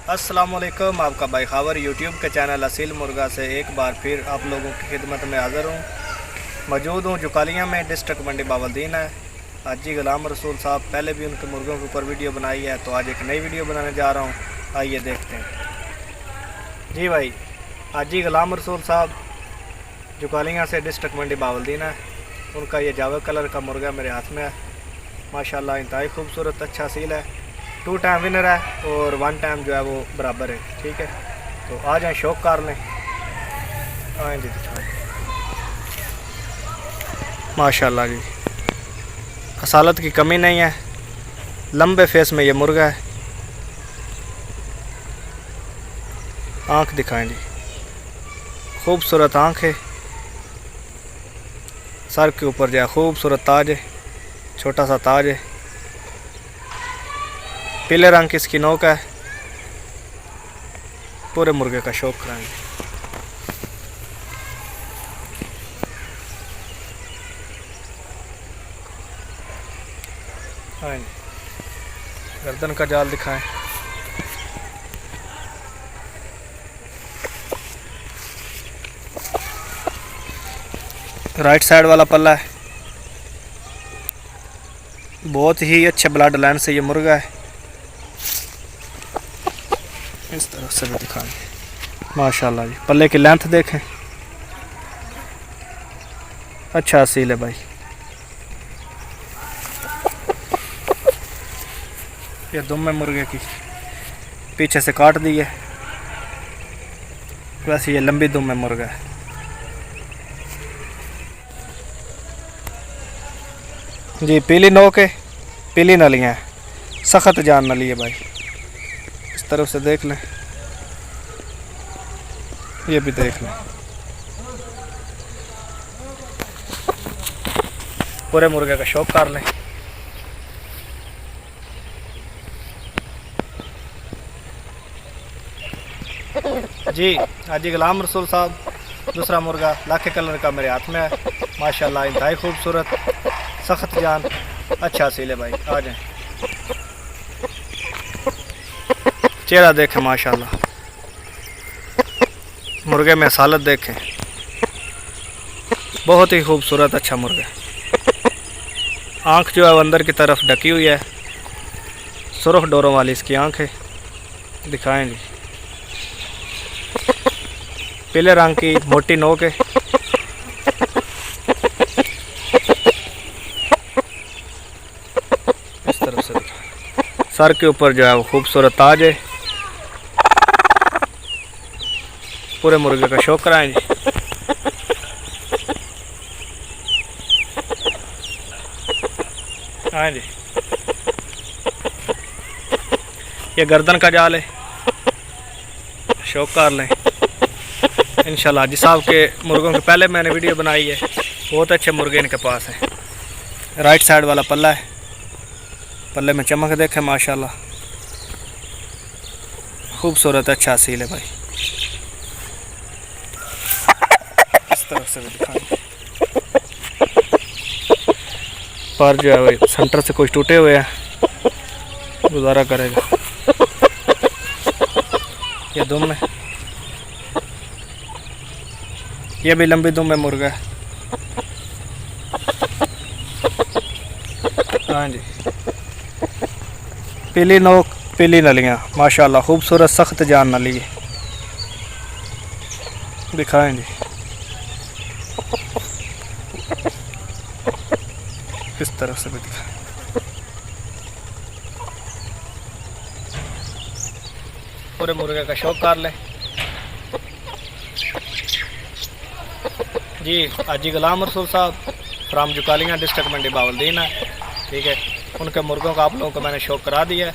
अस्सलामुअलैकुम, आपका भाई खावर यूट्यूब के चैनल असील मुर्गा से एक बार फिर आप लोगों की खिदमत में हाज़िर हूँ। मौजूद हूँ जुकालियाँ में, डिस्ट्रिक्ट मंडी बावलदीन है। हाजी गुलाम रसूल साहब पहले भी उनके मुर्गों के ऊपर वीडियो बनाई है, तो आज एक नई वीडियो बनाने जा रहा हूँ। आइए देखते हैं। जी भाई, हाजी गुलाम रसूल साहब जुकालियाँ से, डिस्ट्रिक्ट मंडी बावलदीन है। उनका ये जावा कलर का मुर्गा मेरे हाथ में है। माशाल्लाह इंतहाई खूबसूरत अच्छा सील है। 2 टाइम विनर है और 1 टाइम जो है वो बराबर है। ठीक है, तो आ जाए शौक कर लें। आए जी दिखाएं। माशाल्लाह जी, असालत की कमी नहीं है। लंबे फेस में ये मुर्गा है। आँख दिखाएं जी, खूबसूरत आँख है। सर के ऊपर जो है खूबसूरत ताज है, छोटा सा ताज है। पीले रंग की इसकी नोक है। पूरे मुर्गे का शौक कराएंगे। हाँ जी, गर्दन का जाल दिखाएं। राइट साइड वाला पल्ला है। बहुत ही अच्छे ब्लड लाइन से ये मुर्गा है। इस तरह से भी दिखाएंगे। माशाल्लाह जी, पल्ले की लेंथ देखें, अच्छा असील है भाई। ये दुम है मुर्गे की, पीछे से काट दी है। वैसे ये लंबी दुम है मुर्गा है। जी, पीली नोक है, पीली नलियाँ हैं, सख्त जान नली है भाई। इस तरफ से देख लें, ये भी देख लें। पूरे मुर्गे का शौक कर लें। जी, हाजी गुलाम रसूल साहब दूसरा मुर्गा लाखे कलर का मेरे हाथ में है। माशाल्लाह इंतहाई खूबसूरत, सख्त जान, अच्छा सील है भाई। आ जाए, चेहरा देखें माशाल्लाह। मुर्गे में सालत देखें, बहुत ही खूबसूरत अच्छा मुर्गा। आँख जो है वो अंदर की तरफ ढकी हुई है। सुर्ख डोरों वाली इसकी आँख है। दिखाएंगे। पीले रंग की मोटी नोक है। इस तरफ से सर के ऊपर जो है वो खूबसूरत ताज है। पूरे मुर्गे का शौक कराएंगे। हाँ जी, ये गर्दन का जाल है, शौक कर लें इंशाल्लाह। हाजी साहब के मुर्गों के पहले मैंने वीडियो बनाई है, बहुत अच्छे मुर्गे इनके पास हैं। राइट साइड वाला पल्ला है, पल्ले में चमक देखें माशाल्लाह, खूबसूरत अच्छा असील है भाई। इस तरह से भी दिखाएं। पर जो है वो सेंटर से कुछ टूटे हुए हैं, गुजारा करेगा। ये दुम है, ये भी लंबी दुम में मुर्गा है। हाँ जी, पीली नोक, पीली नलियाँ, माशाल्लाह खूबसूरत सख्त जान नली है। दिखाएं जी, इस तरह से भी दिखाएं। पूरे मुर्गे का शौक कर लें। जी, हाजी गुलाम रसूल साहब फ्राम जुकालियाँ, डिस्ट्रिक्ट मंडी बावलदीन है। ठीक है, उनके मुर्गों का आप लोगों को मैंने शौक करा दिया है।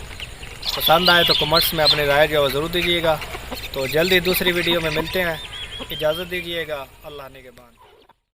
पसंद आए तो कमेंट्स में अपनी राय जो है ज़रूर दीजिएगा। तो जल्दी दूसरी वीडियो में मिलते हैं। इजाज़त दीजिएगा। अल्लाह निगहबान।